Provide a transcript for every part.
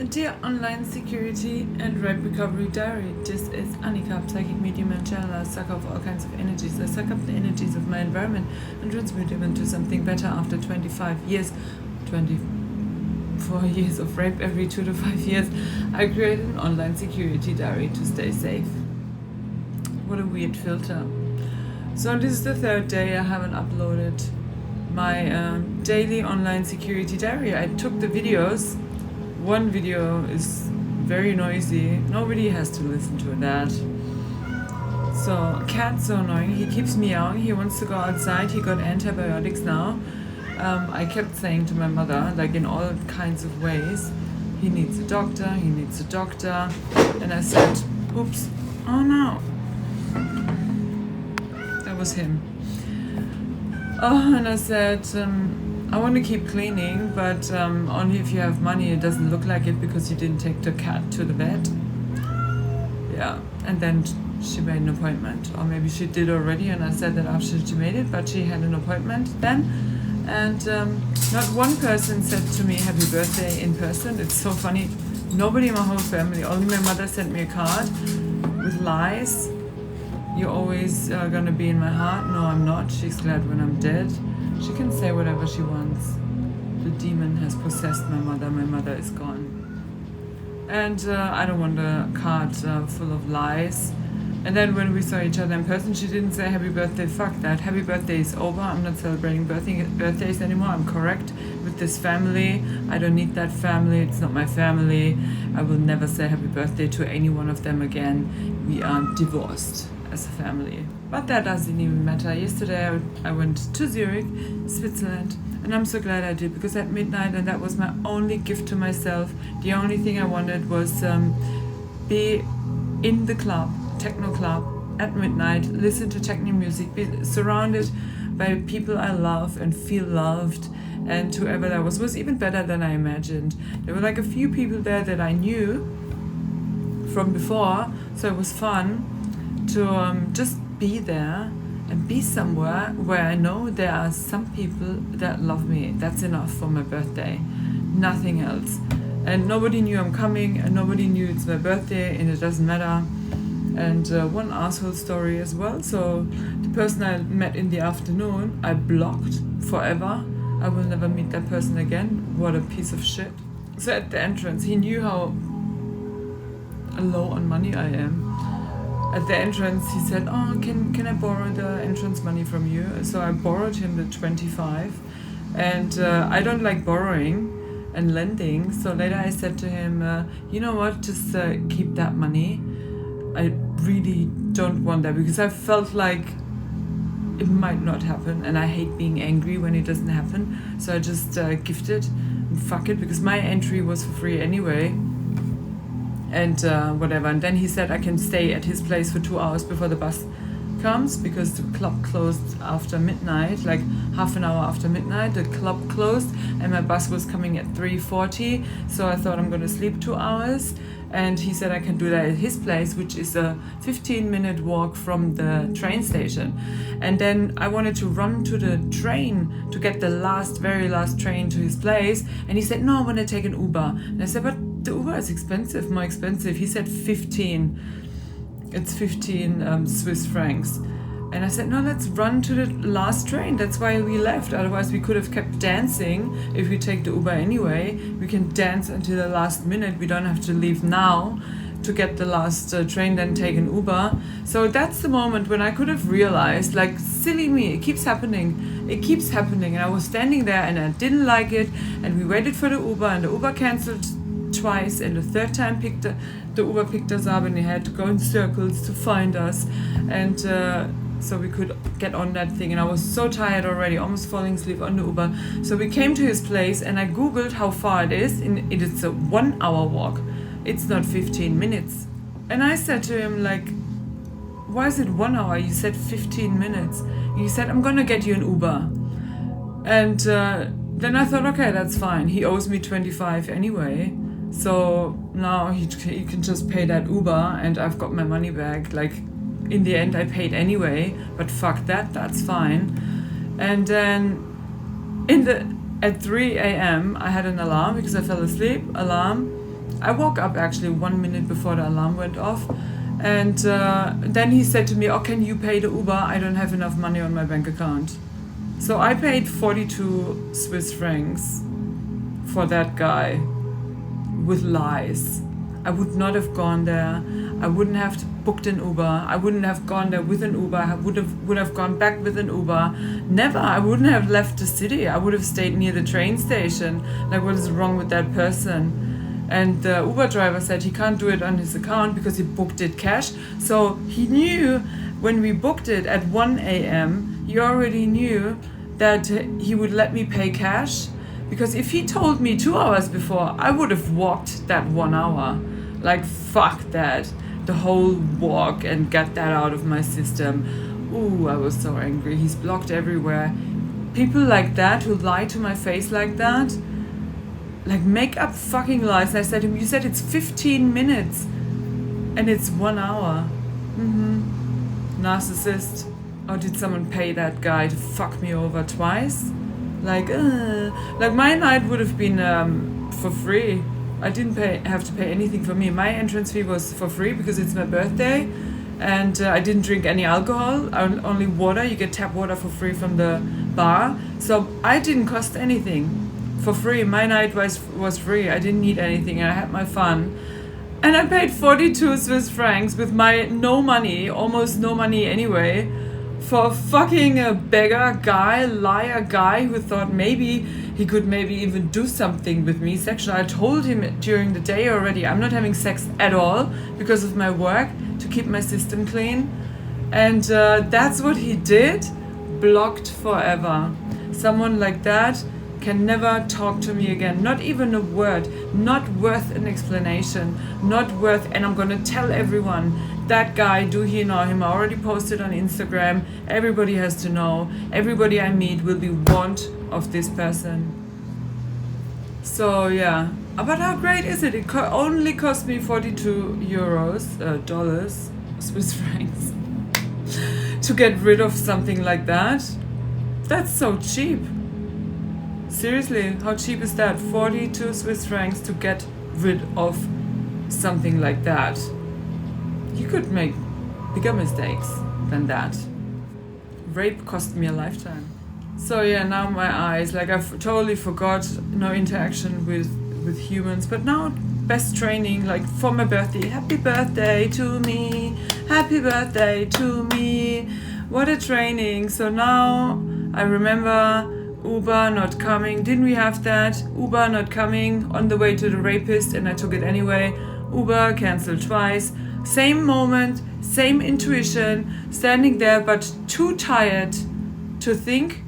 Dear online security and rape recovery diary, this is Annika, psychic medium and channeler, sucker of all kinds of energies. I suck up the energies of my environment and transmute them into something better. After 24 years of rape every 2 to 5 years, I created an online security diary to stay safe. What a weird filter. So this is the third day I haven't uploaded my daily online security diary. I took the videos. One video is very noisy. Nobody has to listen to that. So, cat's so annoying. He keeps meowing. He wants to go outside. He got antibiotics now. I kept saying to my mother, like in all kinds of ways, he needs a doctor, he needs a doctor. And I said, oops, oh no. That was him. Oh, and I said, I want to keep cleaning, but only if you have money. It doesn't look like it because you didn't take the cat to the vet. Yeah, and then she made an appointment. Or maybe she did already, and I said that after she made it, but she had an appointment then. And not one person said to me, happy birthday in person. It's so funny. Nobody in my whole family, only my mother sent me a card with lies. You're always gonna be in my heart. No, I'm not. She's glad when I'm dead. She can say whatever she wants. The demon has possessed my mother. My mother is gone. And I don't want a card full of lies. And then when we saw each other in person, she didn't say happy birthday. Fuck that. Happy birthday is over. I'm not celebrating birthdays anymore. I'm correct with this family. I don't need that family. It's not my family. I will never say happy birthday to any one of them again. We are divorced as a family. But that doesn't even matter. Yesterday I went to Zurich, Switzerland, and I'm so glad I did, because at midnight, and that was my only gift to myself, the only thing I wanted was be in the club, techno club, at midnight, listen to techno music, be surrounded by people I love and feel loved. And whoever that was even better than I imagined. There were like a few people there that I knew from before, so it was fun to just be there and be somewhere where I know there are some people that love me. That's enough for my birthday, nothing else. And nobody knew I'm coming, and nobody knew it's my birthday, and it doesn't matter. And one asshole story as well. So the person I met in the afternoon, I blocked forever. I will never meet that person again. What a piece of shit. So at the entrance, he knew how low on money I am. At the entrance, he said, oh, can I borrow the entrance money from you? So I borrowed him the 25. And I don't like borrowing and lending. So later I said to him, you know what, just keep that money. I really don't want that, because I felt like it might not happen. And I hate being angry when it doesn't happen. So I just gifted and fuck it, because my entry was for free anyway. And whatever. And then he said I can stay at his place for 2 hours before the bus comes, because the club closed after midnight, like half an hour after midnight. The club closed and my bus was coming at 3:40. So I thought I'm going to sleep 2 hours. And he said I can do that at his place, which is a 15-minute walk from the train station. And then I wanted to run to the train to get the very last train to his place. And he said, no, I want to take an Uber. And I said, but the Uber is expensive, more expensive. He said 15. It's 15 Swiss francs. And I said, no, let's run to the last train. That's why we left. Otherwise, we could have kept dancing. If we take the Uber anyway, we can dance until the last minute. We don't have to leave now to get the last train, then take an Uber. So that's the moment when I could have realized, like, silly me, it keeps happening. It keeps happening. And I was standing there and I didn't like it. And we waited for the Uber, and the Uber canceled twice, and the third time the Uber picked us up, and he had to go in circles to find us. And so we could get on that thing, and I was so tired already, almost falling asleep on the Uber. So we came to his place, and I googled how far it is, and it is a 1 hour walk. It's not 15 minutes. And I said to him, like, why is it 1 hour? You said 15 minutes. And he said, I'm gonna get you an Uber. And then I thought, okay, that's fine. He owes me 25 anyway. So now he can just pay that Uber, and I've got my money back. Like, in the end I paid anyway, but fuck that, that's fine. And then at 3 a.m. I had an alarm because I fell asleep, alarm, I woke up actually 1 minute before the alarm went off. And then he said to me, oh, can you pay the Uber? I don't have enough money on my bank account. So I paid 42 Swiss francs for that guy with lies. I would not have gone there. I wouldn't have booked an Uber. I wouldn't have gone there with an Uber. I would have gone back with an Uber. Never. I wouldn't have left the city. I would have stayed near the train station. Like, what is wrong with that person? And the Uber driver said he can't do it on his account because he booked it cash. So he knew when we booked it at 1 a.m., he already knew that he would let me pay cash. Because if he told me 2 hours before, I would have walked that 1 hour. Like, fuck that. The whole walk and get that out of my system. Ooh, I was so angry. He's blocked everywhere. People like that who lie to my face like that, like, make up fucking lies. And I said to him, you said it's 15 minutes and it's 1 hour. Narcissist. Or did someone pay that guy to fuck me over twice? Like my night would have been for free. I didn't have to pay anything for me. My entrance fee was for free because it's my birthday, and I didn't drink any alcohol, only water. You get tap water for free from the bar. So I didn't cost anything. For free. My night was free. I didn't need anything. I had my fun. And I paid 42 Swiss francs with my no money, almost no money anyway, for fucking a beggar guy, liar guy who thought maybe he could maybe even do something with me sexual. I told him during the day already, I'm not having sex at all because of my work, to keep my system clean. And that's what he did. Blocked forever. Someone like that can never talk to me again, not even a word, not worth an explanation, not worth, and I'm gonna tell everyone, that guy, do you know him? I already posted on Instagram, everybody has to know, everybody I meet will be warned of this person. So yeah, but how great is it? It only cost me 42 dollars, Swiss francs, to get rid of something like that. That's so cheap. Seriously, how cheap is that? 42 Swiss francs to get rid of something like that. You could make bigger mistakes than that. Rape cost me a lifetime. So yeah, now my eyes, like I've totally forgot, no interaction with humans, but now best training, like for my birthday. Happy birthday to me, happy birthday to me. What a training. So now I remember Uber not coming. Didn't we have that? Uber not coming on the way to the rapist, and I took it anyway. Uber cancelled twice. Same moment, same intuition, standing there but too tired to think.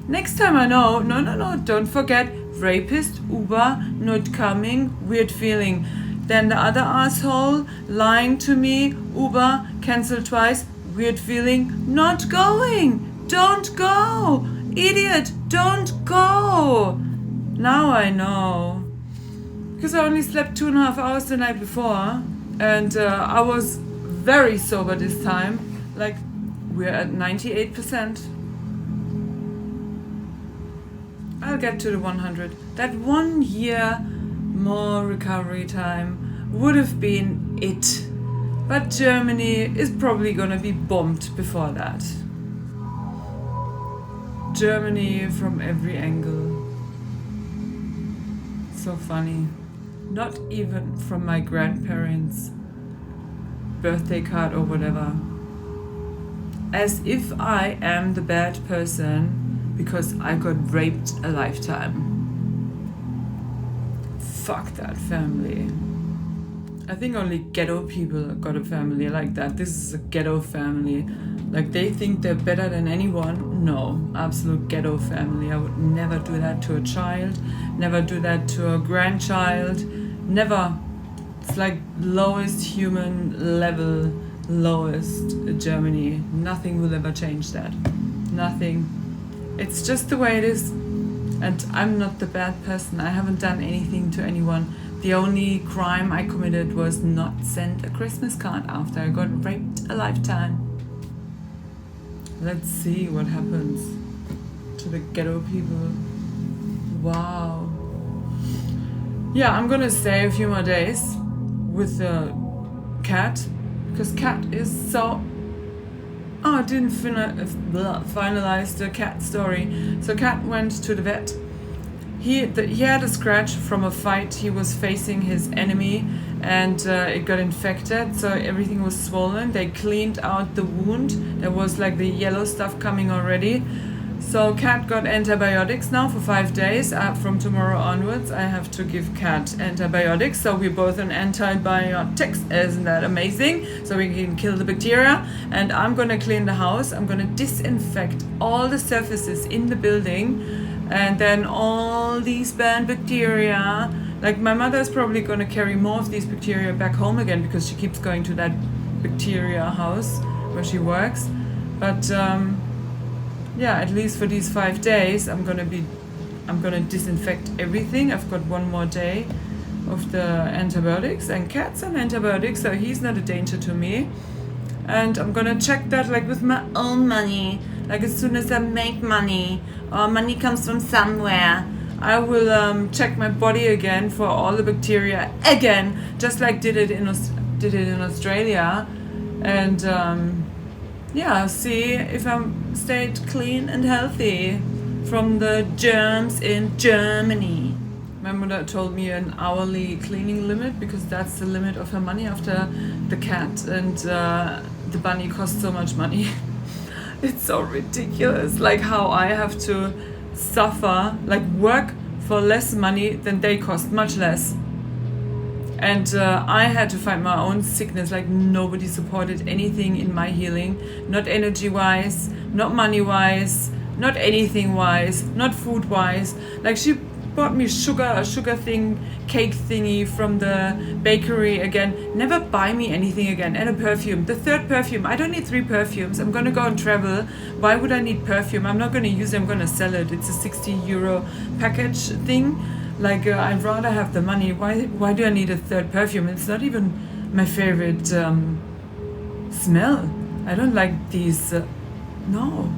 Next time I know, no, don't forget, rapist, Uber not coming, weird feeling. Then the other asshole lying to me, Uber cancelled twice, weird feeling, not going, don't go. Idiot, don't go! Now I know. Because I only slept 2.5 hours the night before, and I was very sober this time. Like, we're at 98%. I'll get to the 100. That 1 year more recovery time would have been it. But Germany is probably gonna be bombed before that. Germany from every angle. So funny. Not even from my grandparents' birthday card or whatever. As if I am the bad person because I got raped a lifetime. Fuck that family. I think only ghetto people got a family like that. This is a ghetto family. Like, they think they're better than anyone. No, absolute ghetto family. I would never do that to a child, never do that to a grandchild, never. It's like lowest human level, lowest Germany. Nothing will ever change that. Nothing. It's just the way it is. And I'm not the bad person. I haven't done anything to anyone. The only crime I committed was not send a Christmas card after I got raped a lifetime. Let's see what happens to the ghetto people. Wow. yeah, I'm gonna stay a few more days with the cat, because cat is so... Oh, I didn't finalize the cat story. So cat went to the vet. He had a scratch from a fight. He was facing his enemy, and it got infected, so everything was swollen. They cleaned out the wound. There was like the yellow stuff coming already. So cat got antibiotics now for 5 days. From tomorrow onwards, I have to give cat antibiotics. So we're both on antibiotics. Isn't that amazing? So we can kill the bacteria. And I'm gonna clean the house. I'm gonna disinfect all the surfaces in the building. And then all these bad bacteria, like my mother's probably going to carry more of these bacteria back home again, because she keeps going to that bacteria house where she works. But yeah, at least for these 5 days, I'm gonna disinfect everything. I've got 1 more day of the antibiotics, and cat's on antibiotics, so he's not a danger to me. And I'm gonna check that like with my own money. Like as soon as I make money, or money comes from somewhere, I will check my body again for all the bacteria again, just like did it in Australia, and yeah, see if I'm stayed clean and healthy from the germs in Germany. My mother told me an hourly cleaning limit, because that's the limit of her money after the cat and the bunny costs so much money. It's so ridiculous, like how I have to suffer, like work for less money than they cost, much less. And I had to fight my own sickness, like nobody supported anything in my healing, not energy-wise, not money-wise, not anything-wise, not food-wise. Like she bought me a sugar thing, cake thingy from the bakery again. Never buy me anything again. And a perfume, the 3rd perfume. I don't need 3 perfumes. I'm gonna go and travel. Why would I need perfume? I'm not gonna use it, I'm gonna sell it. It's a 60 euro package thing. Like I'd rather have the money. Why do I need a 3rd perfume? It's not even my favorite smell. I don't like these, no.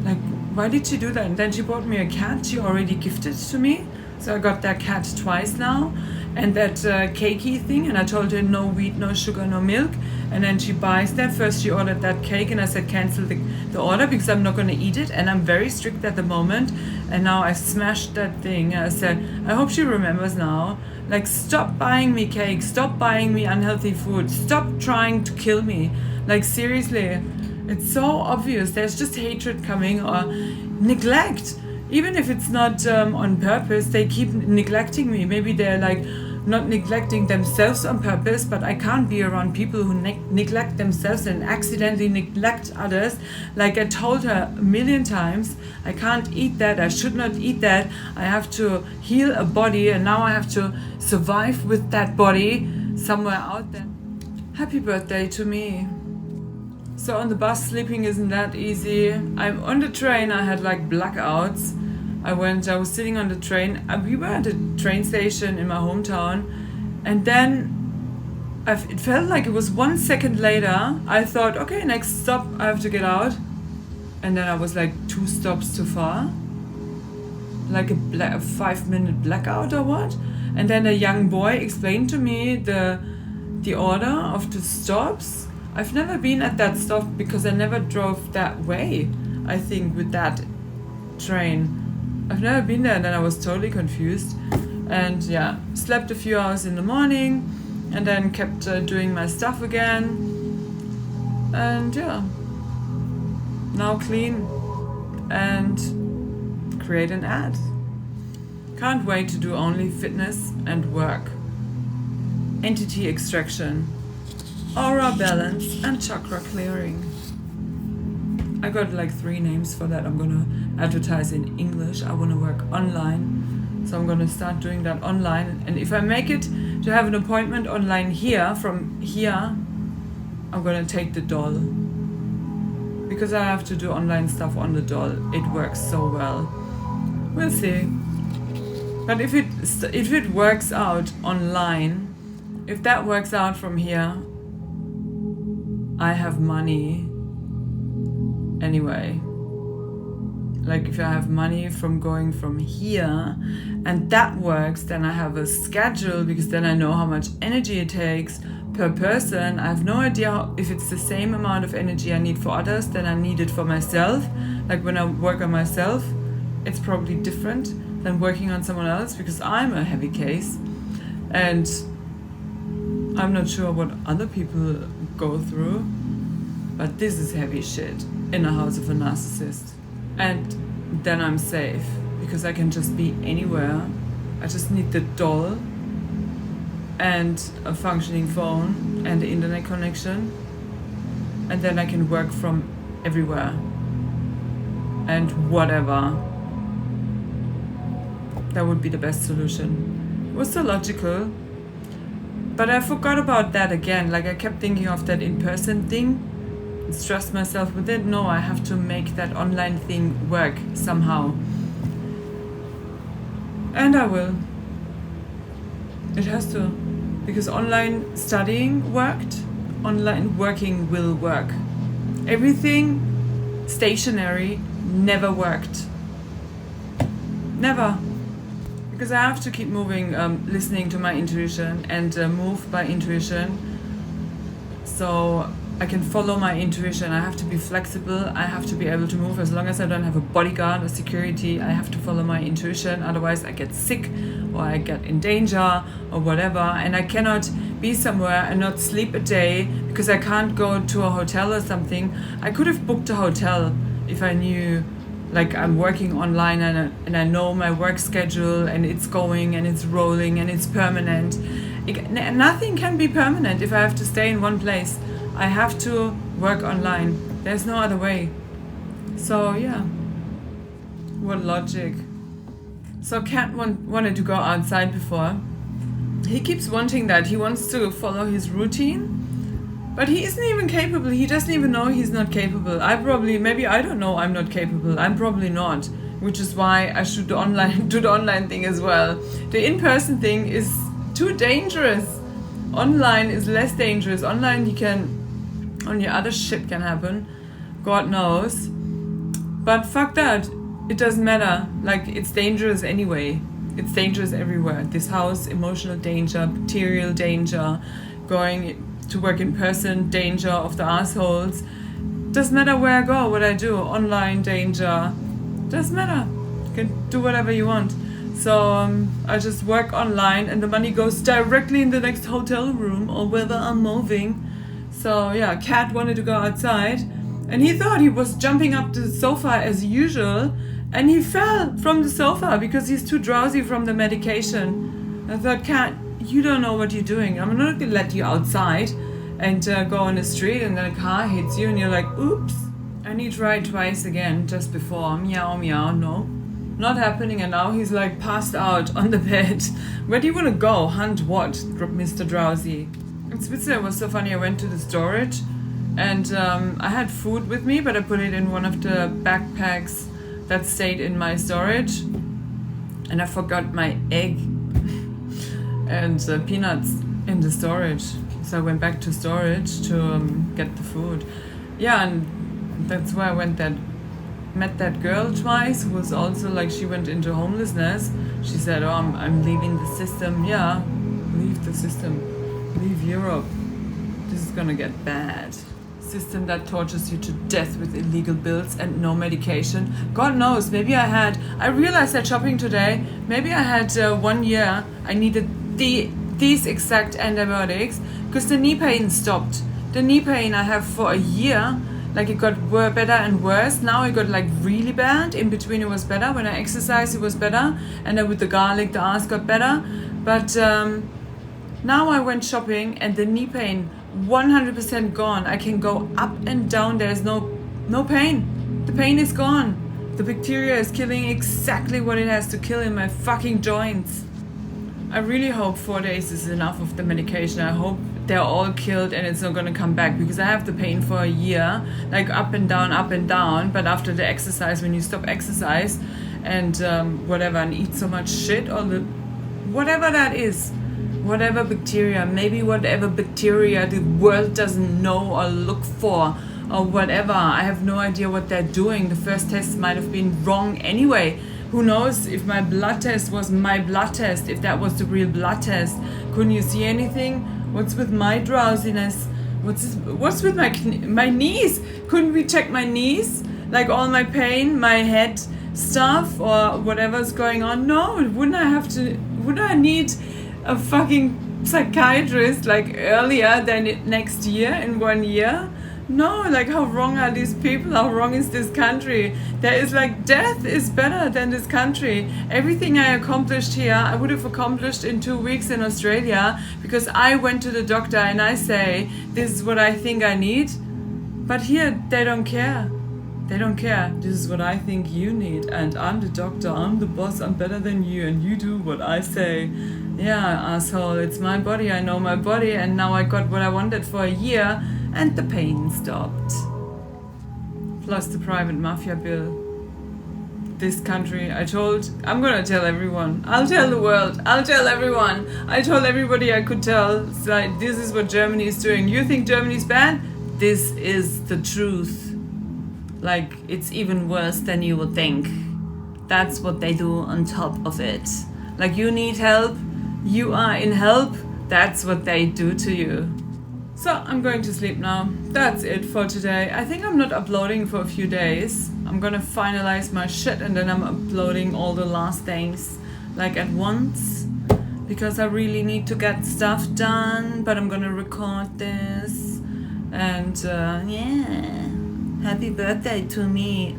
Like, why did she do that? And then she bought me a cat she already gifted to me. So I got that cat twice now, and that cakey thing, and I told her no wheat, no sugar, no milk, and then she buys that. First she ordered that cake, and I said cancel the order because I'm not going to eat it, and I'm very strict at the moment, and now I smashed that thing. I said, I hope she remembers now, like stop buying me cake, stop buying me unhealthy food, stop trying to kill me. Like seriously, it's so obvious. There's just hatred coming, or neglect. Even if it's not on purpose, they keep neglecting me. Maybe they're like not neglecting themselves on purpose, but I can't be around people who neglect themselves and accidentally neglect others. Like I told her a million times, I can't eat that, I should not eat that. I have to heal a body, and now I have to survive with that body somewhere out there. Happy birthday to me. So on the bus, sleeping isn't that easy. I'm on the train, I had like blackouts. I was sitting on the train. We were at a train station in my hometown, and then it felt like it was 1 second later. I thought, okay, next stop, I have to get out. And then I was like 2 stops too far. Like a 5-minute blackout or what? And then a young boy explained to me the order of the stops. I've never been at that stop because I never drove that way, I think, with that train. I've never been there, and then I was totally confused. And yeah, slept a few hours in the morning, and then kept doing my stuff again. And yeah, now clean and create an ad. Can't wait to do only fitness and work. Entity extraction, aura balance, and chakra clearing. I got like 3 names for that. I'm gonna advertise in English. I wanna work online, so I'm gonna start doing that online. And if I make it to have an appointment online here, from here, I'm gonna take the doll, because I have to do online stuff on the doll. It works so well. We'll see. But if it works out online, if that works out from here, I have money anyway. like if I have money from going from here and that works, then I have a schedule, because then I know how much energy it takes per person. I have no idea if it's the same amount of energy I need for others than I need it for myself. Like when I work on myself, it's probably different than working on someone else, because I'm a heavy case and I'm not sure what other people go through, but this is heavy shit in a house of a narcissist. And then I'm safe, because I can just be anywhere. I just need the doll and a functioning phone and the internet connection, and then I can work from everywhere and whatever. That would be the best solution. It was so logical, but I forgot about that again. Like I kept thinking of that in-person thing, stressed myself with it. No, I have to make that online thing work somehow, and I will. It has to, because online studying worked, online working will work. Everything stationary never worked. Never. Because I have to keep moving, listening to my intuition and move by intuition. So I can follow my intuition. I have to be flexible. I have to be able to move. As long as I don't have a bodyguard or security, I have to follow my intuition. Otherwise I get sick or I get in danger or whatever. And I cannot be somewhere and not sleep a day because I can't go to a hotel or something. I could have booked a hotel if I knew, like I'm working online and I know my work schedule and it's going and it's rolling and it's permanent. Nothing can be permanent if I have to stay in one place. I have to work online. There's no other way. So yeah, what logic. So Kat wanted to go outside before. He keeps wanting that. He wants to follow his routine, but he isn't even capable. He doesn't even know he's not capable. Maybe I don't know I'm not capable. I'm probably not, which is why I should do the online thing as well. The in-person thing is too dangerous. Online is less dangerous. Online only other shit can happen. God knows. But fuck that. It doesn't matter. Like, it's dangerous anyway. It's dangerous everywhere. This house, emotional danger, material danger, going to work in person, danger of the assholes. Doesn't matter where I go, what I do. Online danger. Doesn't matter. You can do whatever you want. So I just work online and the money goes directly in the next hotel room or wherever I'm moving. So yeah, Kat wanted to go outside and he thought he was jumping up the sofa as usual, and he fell from the sofa because he's too drowsy from the medication. I thought, Kat, you don't know what you're doing. I'm not gonna let you outside and go on the street and then a car hits you and you're like, oops. And he tried twice again just before. Meow, meow, no. Not happening, and now he's like passed out on the bed. Where do you want to go? Hunt what, Mr. Drowsy? In Switzerland, it was so funny. I went to the storage and I had food with me, but I put it in one of the backpacks that stayed in my storage, and I forgot my egg and peanuts in the storage. So I went back to storage to get the food. Yeah, and that's where I met that girl twice who was also like, she went into homelessness. She said, oh, I'm leaving the system. Yeah, leave the system. Leave Europe. This is gonna get bad. System that tortures you to death with illegal bills and no medication. God knows, maybe I realized that shopping today, maybe I had 1 year I needed these exact antibiotics because the knee pain stopped. The knee pain I have for a year, like it got better and worse. Now it got like really bad. In between it was better. When I exercised it was better, and then with the garlic the ass got better. But now I went shopping and the knee pain 100% gone. I can go up and down. There's no pain. The pain is gone. The bacteria is killing exactly what it has to kill in my fucking joints. I really hope 4 days is enough of the medication. I hope they're all killed and it's not going to come back, because I have the pain for a year, like up and down. But after the exercise, when you stop exercise and whatever, and eat so much shit, or whatever that is, whatever bacteria, maybe whatever bacteria the world doesn't know or look for or whatever. I have no idea what they're doing. The first test might have been wrong anyway. Who knows if my blood test was my blood test, if that was the real blood test. Couldn't you see anything? What's with my drowsiness? What's with my knees? Couldn't we check my knees? Like all my pain, my head stuff, or whatever's going on? No, wouldn't I need a fucking psychiatrist like earlier than next year, in 1 year? No, like how wrong are these people? How wrong is this country? There is like, death is better than this country. Everything I accomplished here, I would have accomplished in 2 weeks in Australia, because I went to the doctor and I say, this is what I think I need. But here, they don't care. They don't care. This is what I think you need. And I'm the doctor, I'm the boss, I'm better than you, and you do what I say. Yeah, asshole, it's my body, I know my body, and now I got what I wanted for a year, and the pain stopped. Plus the private mafia bill. This country, I'm gonna tell everyone. I'll tell the world. I'll tell everyone. I told everybody I could tell. It's like, this is what Germany is doing. You think Germany's bad? This is the truth. Like, it's even worse than you would think. That's what they do on top of it. Like, you need help, you are in help, that's what they do to you. So I'm going to sleep now. That's it for today. I think I'm not uploading for a few days. I'm gonna finalize my shit and then I'm uploading all the last things like at once, because I really need to get stuff done, but I'm gonna record this. And yeah, happy birthday to me.